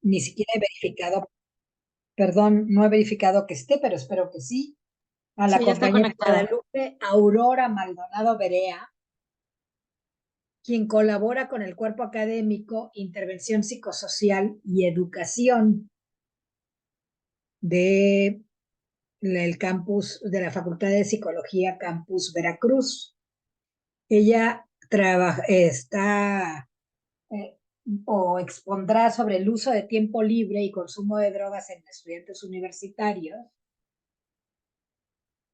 Ni siquiera he verificado, perdón, no he verificado que esté, pero espero que sí, a la Sí, ya está compañera conectada. Guadalupe Aurora Maldonado Berea, quien colabora con el Cuerpo Académico Intervención Psicosocial y Educación de el campus de la Facultad de Psicología Campus Veracruz. Ella está eh, o expondrá sobre el uso de tiempo libre y consumo de drogas en estudiantes universitarios.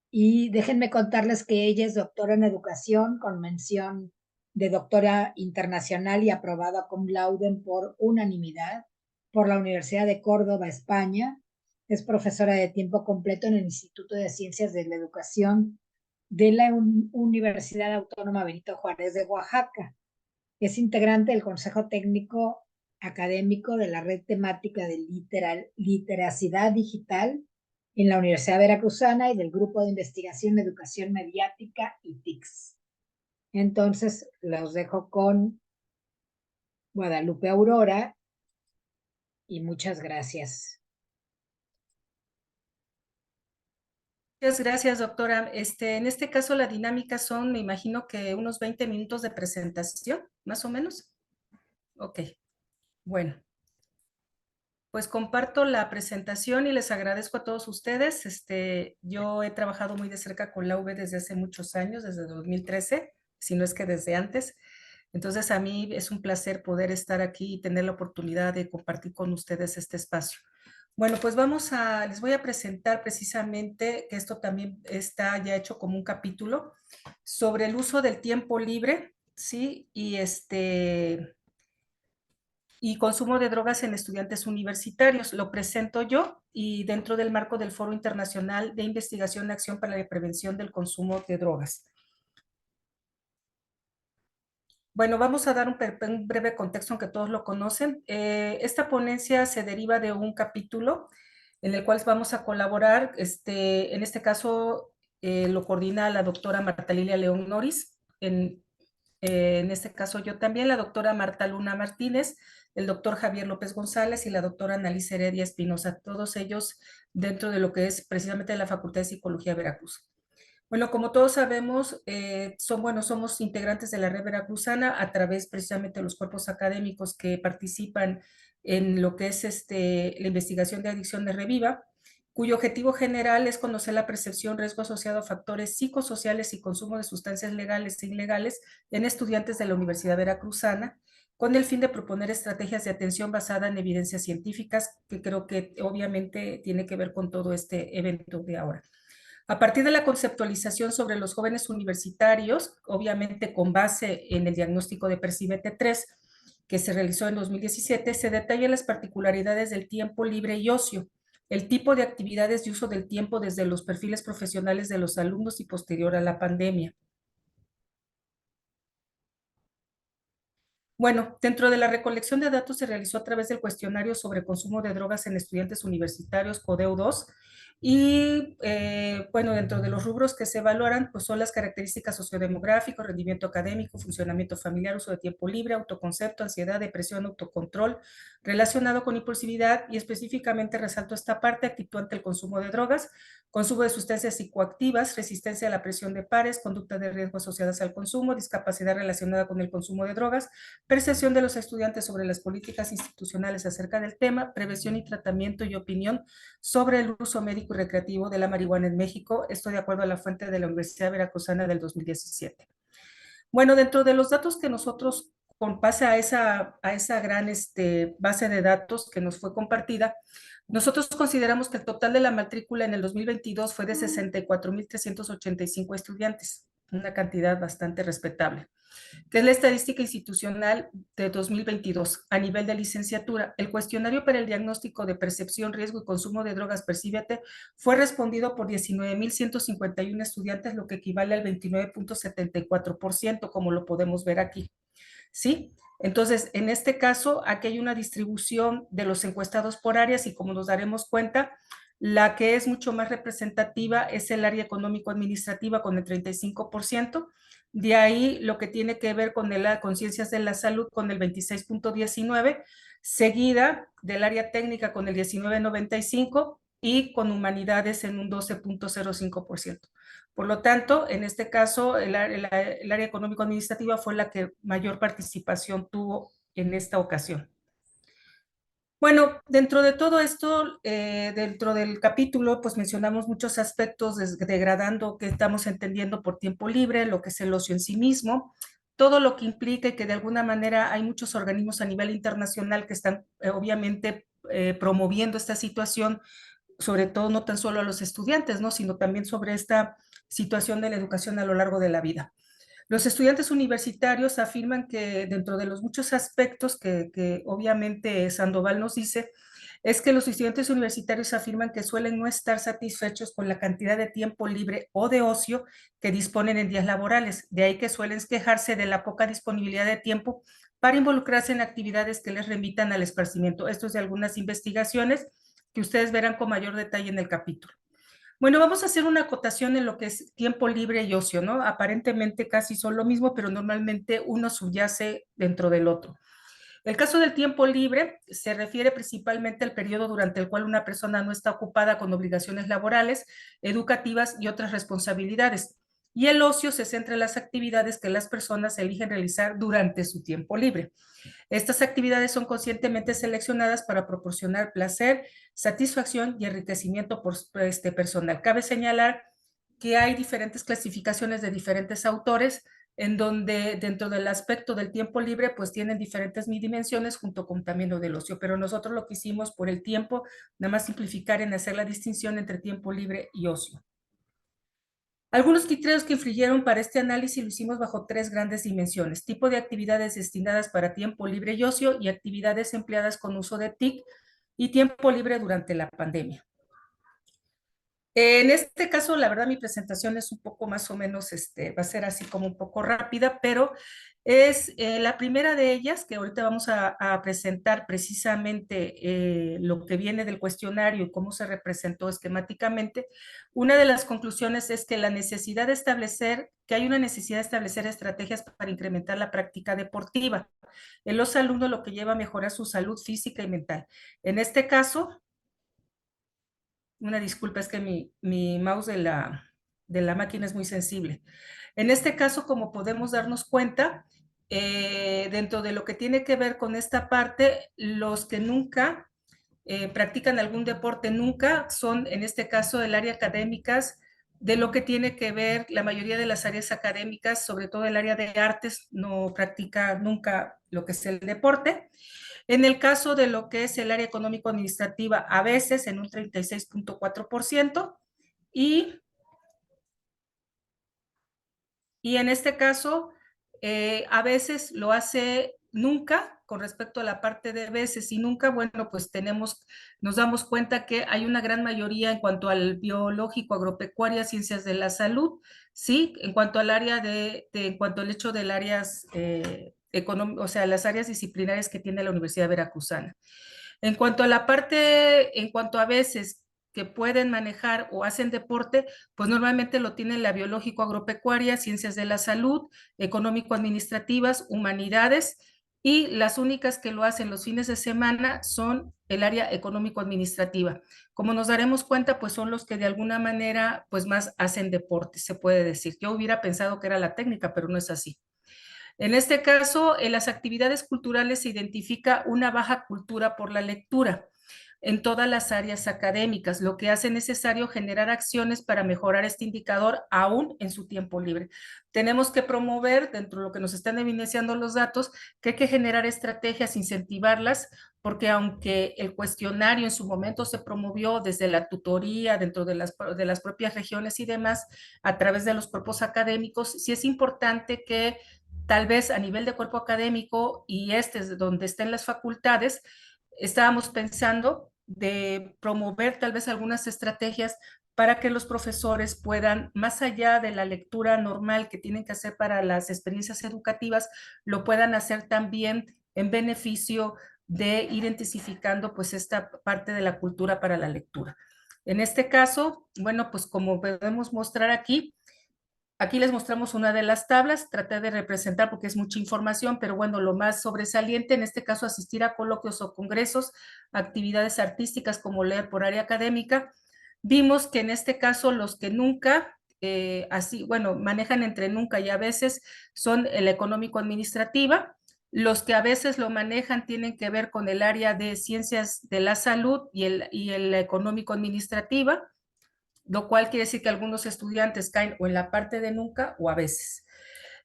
Y déjenme contarles que ella es doctora en educación con mención de doctora internacional y aprobada cum laude por unanimidad por la Universidad de Córdoba, España. Es profesora de tiempo completo en el Instituto de Ciencias de la Educación de la Universidad Autónoma Benito Juárez de Oaxaca. Es integrante del Consejo Técnico Académico de la Red Temática de Literacidad Digital en la Universidad Veracruzana y del Grupo de Investigación Educación Mediática y TICS. Entonces, los dejo con Guadalupe Aurora y muchas gracias. Muchas gracias, doctora. En este caso, la dinámica son, me imagino que unos 20 minutos de presentación, más o menos. Ok, bueno. Pues comparto la presentación y les agradezco a todos ustedes. Yo he trabajado muy de cerca con la UV desde hace muchos años, desde 2013, si no es que desde antes. Entonces, a mí es un placer poder estar aquí y tener la oportunidad de compartir con ustedes este espacio. Bueno, pues les voy a presentar precisamente, que esto también está ya hecho como un capítulo, sobre el uso del tiempo libre, ¿sí? Y consumo de drogas en estudiantes universitarios. Lo presento yo y dentro del marco del Foro Internacional de Investigación y Acción para la Prevención del Consumo de Drogas. Bueno, vamos a dar un breve contexto, aunque todos lo conocen. Esta ponencia se deriva de un capítulo en el cual vamos a colaborar. En este caso, lo coordina la doctora Marta Lilia León Noris. En este caso, yo también, la doctora Marta Luna Martínez, el doctor Javier López González y la doctora Annalise Heredia Espinosa, todos ellos dentro de lo que es precisamente la Facultad de Psicología de Veracruz. Bueno, como todos sabemos, somos integrantes de la red veracruzana a través precisamente de los cuerpos académicos que participan en lo que es la investigación de adicción de Reviva, cuyo objetivo general es conocer la percepción, riesgo asociado a factores psicosociales y consumo de sustancias legales e ilegales en estudiantes de la Universidad Veracruzana, con el fin de proponer estrategias de atención basada en evidencias científicas, que creo que obviamente tiene que ver con todo este evento de ahora. A partir de la conceptualización sobre los jóvenes universitarios, obviamente con base en el diagnóstico de Percibete-3, que se realizó en 2017, se detallan las particularidades del tiempo libre y ocio, el tipo de actividades y uso del tiempo desde los perfiles profesionales de los alumnos y posterior a la pandemia. Bueno, dentro de la recolección de datos se realizó a través del cuestionario sobre consumo de drogas en estudiantes universitarios CODEU-2 y bueno, dentro de los rubros que se evaluaran, pues son las características sociodemográficas, rendimiento académico, funcionamiento familiar, uso de tiempo libre, autoconcepto, ansiedad, depresión, autocontrol, relacionado con impulsividad y específicamente resalto esta parte, actitud ante el consumo de drogas, consumo de sustancias psicoactivas, resistencia a la presión de pares, conducta de riesgo asociadas al consumo, discapacidad relacionada con el consumo de drogas, percepción de los estudiantes sobre las políticas institucionales acerca del tema, prevención y tratamiento y opinión sobre el uso médico y recreativo de la marihuana en México. Esto de acuerdo a la fuente de la Universidad Veracruzana del 2017. Bueno, dentro de los datos que nosotros, con base a esa gran base de datos que nos fue compartida, nosotros consideramos que el total de la matrícula en el 2022 fue de 64,385 estudiantes, una cantidad bastante respetable, que es la estadística institucional de 2022 a nivel de licenciatura. El cuestionario para el diagnóstico de percepción, riesgo y consumo de drogas Percíbete fue respondido por 19,151 estudiantes, lo que equivale al 29,74%, como lo podemos ver aquí. ¿Sí? Entonces, en este caso, aquí hay una distribución de los encuestados por áreas y como nos daremos cuenta, la que es mucho más representativa es el área económico-administrativa con el 35%, de ahí lo que tiene que ver con ciencias de la salud con el 26,19%, seguida del área técnica con el 19,95% y con humanidades en un 12,05%. Por lo tanto, en este caso, el área económico-administrativa fue la que mayor participación tuvo en esta ocasión. Bueno, dentro de todo esto, dentro del capítulo, pues mencionamos muchos aspectos degradando que estamos entendiendo por tiempo libre, lo que es el ocio en sí mismo, todo lo que implica y que de alguna manera hay muchos organismos a nivel internacional que están obviamente promoviendo esta situación, sobre todo no tan solo a los estudiantes, ¿no? Sino también sobre esta situación de la educación a lo largo de la vida. Los estudiantes universitarios afirman que dentro de los muchos aspectos que obviamente Sandoval nos dice, es que los estudiantes universitarios afirman que suelen no estar satisfechos con la cantidad de tiempo libre o de ocio que disponen en días laborales. De ahí que suelen quejarse de la poca disponibilidad de tiempo para involucrarse en actividades que les remitan al esparcimiento. Esto es de algunas investigaciones que ustedes verán con mayor detalle en el capítulo. Bueno, vamos a hacer una acotación en lo que es tiempo libre y ocio, ¿no? Aparentemente casi son lo mismo, pero normalmente uno subyace dentro del otro. El caso del tiempo libre se refiere principalmente al periodo durante el cual una persona no está ocupada con obligaciones laborales, educativas y otras responsabilidades. Y el ocio se centra en las actividades que las personas eligen realizar durante su tiempo libre. Estas actividades son conscientemente seleccionadas para proporcionar placer, satisfacción y enriquecimiento personal. Cabe señalar que hay diferentes clasificaciones de diferentes autores en donde dentro del aspecto del tiempo libre pues tienen diferentes dimensiones junto con también lo del ocio, pero nosotros lo que hicimos por el tiempo, nada más simplificar en hacer la distinción entre tiempo libre y ocio. Algunos criterios que influyeron para este análisis lo hicimos bajo tres grandes dimensiones: tipo de actividades destinadas para tiempo libre y ocio y actividades empleadas con uso de TIC y tiempo libre durante la pandemia. En este caso, la verdad, mi presentación es un poco más o menos, va a ser así como un poco rápida, pero es la primera de ellas, que ahorita vamos a presentar precisamente lo que viene del cuestionario y cómo se representó esquemáticamente. Una de las conclusiones es que hay una necesidad de establecer estrategias para incrementar la práctica deportiva en los alumnos, lo que lleva a mejorar su salud física y mental. En este caso, una disculpa, es que mi mouse de la máquina es muy sensible. En este caso, como podemos darnos cuenta, dentro de lo que tiene que ver con esta parte, los que nunca practican algún deporte nunca son, en este caso, el área académicas, de lo que tiene que ver la mayoría de las áreas académicas, sobre todo el área de artes, no practica nunca lo que es el deporte. En el caso de lo que es el área económico-administrativa, a veces en un 36,4%, y en este caso, a veces lo hace nunca, con respecto a la parte de veces y nunca, bueno, pues nos damos cuenta que hay una gran mayoría en cuanto al biológico, agropecuaria, ciencias de la salud, ¿sí? En cuanto al área en cuanto al hecho del áreas o sea, las áreas disciplinarias que tiene la Universidad Veracruzana. En cuanto a la parte, en cuanto a veces que pueden manejar o hacen deporte, pues normalmente lo tienen la biológico agropecuaria, ciencias de la salud, económico administrativas, humanidades, y las únicas que lo hacen los fines de semana son el área económico administrativa. Como nos daremos cuenta, pues son los que de alguna manera pues más hacen deporte, se puede decir. Yo hubiera pensado que era la técnica, pero no es así. En este caso, en las actividades culturales se identifica una baja cultura por la lectura en todas las áreas académicas, lo que hace necesario generar acciones para mejorar este indicador aún en su tiempo libre. Tenemos que promover, dentro de lo que nos están evidenciando los datos, que hay que generar estrategias, incentivarlas, porque aunque el cuestionario en su momento se promovió desde la tutoría, dentro de las propias regiones y demás, a través de los cuerpos académicos, sí es importante que tal vez a nivel de cuerpo académico y es donde estén las facultades, estábamos pensando de promover tal vez algunas estrategias para que los profesores puedan, más allá de la lectura normal que tienen que hacer para las experiencias educativas, lo puedan hacer también en beneficio de ir intensificando pues esta parte de la cultura para la lectura. En este caso, bueno, pues como podemos mostrar aquí, Aquí les mostramos una de las tablas, traté de representar porque es mucha información, pero bueno, lo más sobresaliente, en este caso, asistir a coloquios o congresos, actividades artísticas como leer por área académica. Vimos que en este caso los que nunca, así, bueno, manejan entre nunca y a veces son el económico-administrativa. Los que a veces lo manejan tienen que ver con el área de ciencias de la salud y el económico-administrativa, lo cual quiere decir que algunos estudiantes caen o en la parte de nunca o a veces.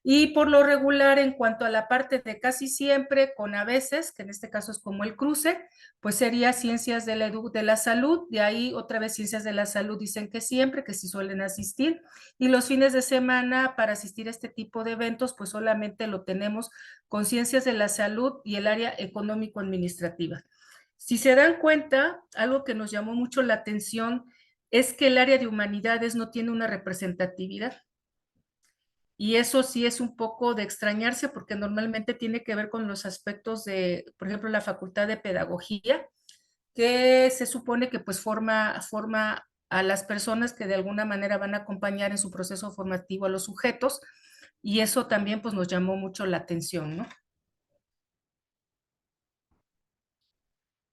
Y por lo regular, en cuanto a la parte de casi siempre con a veces, que en este caso es como el cruce, pues sería ciencias de la salud, de ahí otra vez ciencias de la salud dicen que siempre, que sí suelen asistir, y los fines de semana para asistir a este tipo de eventos, pues solamente lo tenemos con ciencias de la salud y el área económico-administrativa. Si se dan cuenta, algo que nos llamó mucho la atención es que el área de humanidades no tiene una representatividad. Y eso sí es un poco de extrañarse porque normalmente tiene que ver con los aspectos de, por ejemplo, la Facultad de Pedagogía, que se supone que pues forma a las personas que de alguna manera van a acompañar en su proceso formativo a los sujetos, y eso también pues nos llamó mucho la atención, ¿no?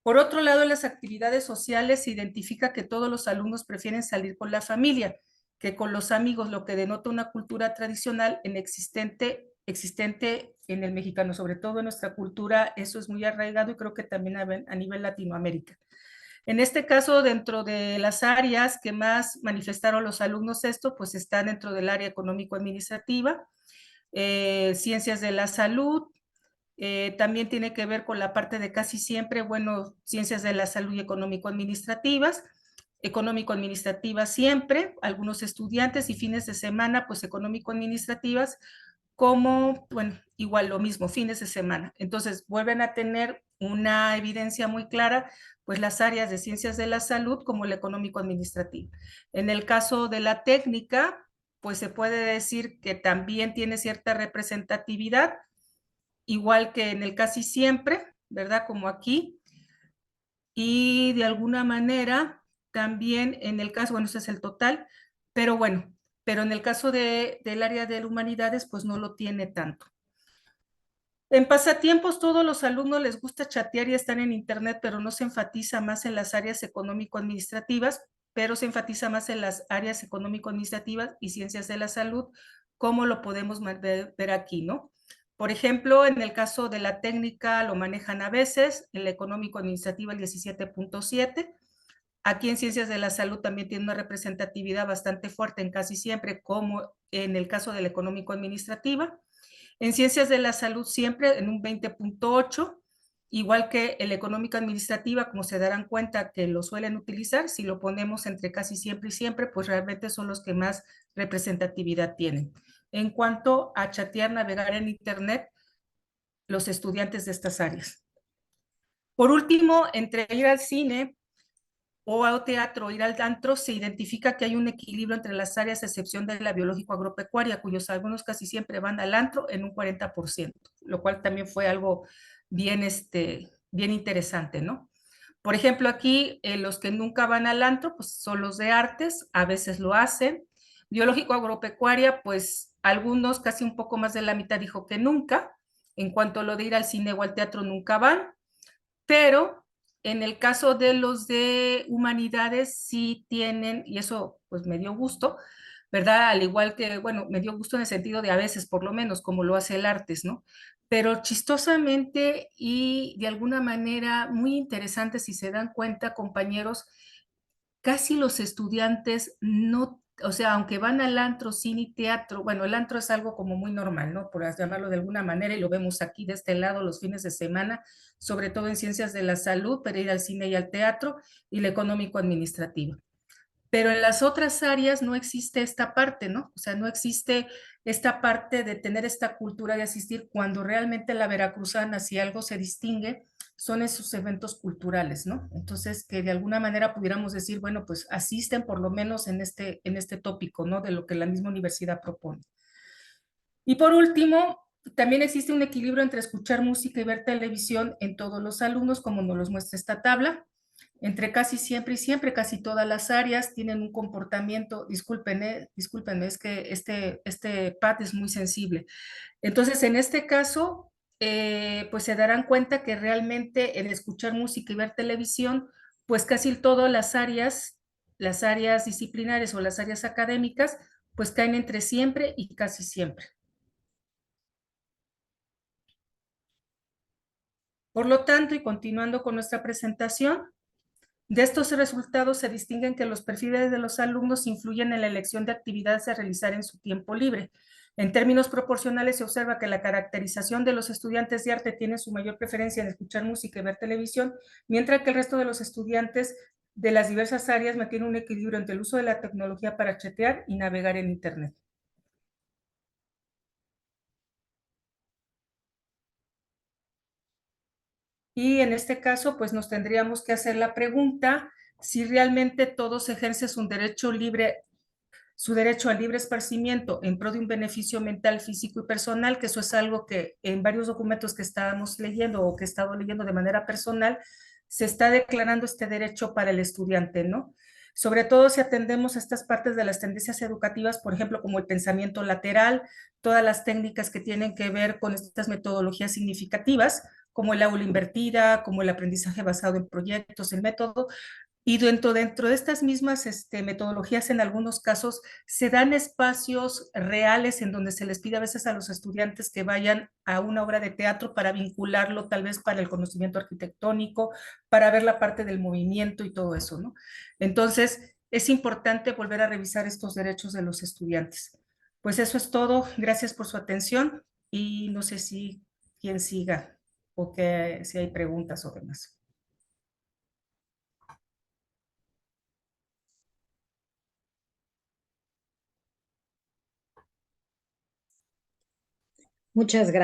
Por otro lado, en las actividades sociales se identifica que todos los alumnos prefieren salir con la familia que con los amigos, lo que denota una cultura tradicional existente en el mexicano, sobre todo en nuestra cultura, eso es muy arraigado y creo que también a nivel Latinoamérica. En este caso, dentro de las áreas que más manifestaron los alumnos esto, pues están dentro del área económico-administrativa, ciencias de la salud, también tiene que ver con la parte de casi siempre, bueno, ciencias de la salud y económico-administrativas, económico-administrativas siempre, algunos estudiantes y fines de semana, pues económico-administrativas, como, bueno, igual lo mismo, fines de semana. Entonces, vuelven a tener una evidencia muy clara, pues las áreas de ciencias de la salud como el económico-administrativo. En el caso de la técnica, pues se puede decir que también tiene cierta representatividad, igual que en el casi siempre, ¿verdad? Como aquí. Y de alguna manera, también en el caso, bueno, ese es el total, pero bueno, pero en el caso del área de humanidades, pues no lo tiene tanto. En pasatiempos, todos los alumnos les gusta chatear y estar en Internet, pero no se enfatiza más en las áreas económico-administrativas, pero se enfatiza más en las áreas económico-administrativas y ciencias de la salud, como lo podemos ver aquí, ¿no? Por ejemplo, en el caso de la técnica lo manejan a veces, en la económico-administrativa el 17.7. Aquí en ciencias de la salud también tiene una representatividad bastante fuerte en casi siempre, como en el caso de la económico-administrativa. En ciencias de la salud siempre en un 20.8, igual que el económica administrativa, como se darán cuenta que lo suelen utilizar, si lo ponemos entre casi siempre y siempre, pues realmente son los que más representatividad tienen. En cuanto a chatear, navegar en Internet, los estudiantes de estas áreas. Por último, entre ir al cine o al teatro o ir al antro, se identifica que hay un equilibrio entre las áreas, a excepción de la biológico-agropecuaria, cuyos algunos casi siempre van al antro en un 40%, lo cual también fue algo bien, bien interesante, ¿no? Por ejemplo, aquí los que nunca van al antro, pues son los de artes, a veces lo hacen. Biológico-agropecuaria, pues algunos, casi un poco más de la mitad dijo que nunca. En cuanto a lo de ir al cine o al teatro, nunca van, pero en el caso de los de humanidades sí tienen, y eso pues me dio gusto, ¿verdad? Al igual que, bueno, me dio gusto en el sentido de a veces, por lo menos, como lo hace el artes, ¿no? Pero chistosamente y de alguna manera muy interesante, si se dan cuenta, compañeros, casi los estudiantes no, o sea, aunque van al antro, cine y teatro, bueno, el antro es algo como muy normal, ¿no? Por llamarlo de alguna manera, y lo vemos aquí de este lado los fines de semana, sobre todo en ciencias de la salud, para ir al cine y al teatro, y la económico-administrativa. Pero en las otras áreas no existe esta parte, ¿no? O sea, no existe esta parte de tener esta cultura de asistir cuando realmente la veracruzana, si algo se distingue, son esos eventos culturales, ¿no? Entonces, que de alguna manera pudiéramos decir, bueno, pues asisten por lo menos en este tópico, ¿no? De lo que la misma universidad propone. Y por último, también existe un equilibrio entre escuchar música y ver televisión en todos los alumnos, como nos los muestra esta tabla. entre casi siempre y siempre, casi todas las áreas tienen un comportamiento, discúlpenme, es que este pad es muy sensible. Entonces, en este caso, pues se darán cuenta que realmente en escuchar música y ver televisión, pues casi todas las áreas disciplinares o las áreas académicas, pues caen entre siempre y casi siempre. Por lo tanto, y continuando con nuestra presentación, de estos resultados se distinguen que los perfiles de los alumnos influyen en la elección de actividades a realizar en su tiempo libre. En términos proporcionales, se observa que la caracterización de los estudiantes de arte tiene su mayor preferencia en escuchar música y ver televisión, mientras que el resto de los estudiantes de las diversas áreas mantiene un equilibrio entre el uso de la tecnología para chatear y navegar en Internet. Y en este caso, pues nos tendríamos que hacer la pregunta si realmente todos ejercen su derecho al libre esparcimiento en pro de un beneficio mental, físico y personal, que eso es algo que en varios documentos que estábamos leyendo o que he estado leyendo de manera personal, se está declarando este derecho para el estudiante, ¿no? Sobre todo si atendemos a estas partes de las tendencias educativas, por ejemplo, como el pensamiento lateral, todas las técnicas que tienen que ver con estas metodologías significativas, como el aula invertida, como el aprendizaje basado en proyectos, el método, y dentro de estas mismas metodologías, en algunos casos, se dan espacios reales en donde se les pide a veces a los estudiantes que vayan a una obra de teatro para vincularlo tal vez para el conocimiento arquitectónico, para ver la parte del movimiento y todo eso, ¿no? Entonces, es importante volver a revisar estos derechos de los estudiantes. Pues eso es todo. Gracias por su atención y no sé si quién siga o que si hay preguntas o demás. Muchas gracias.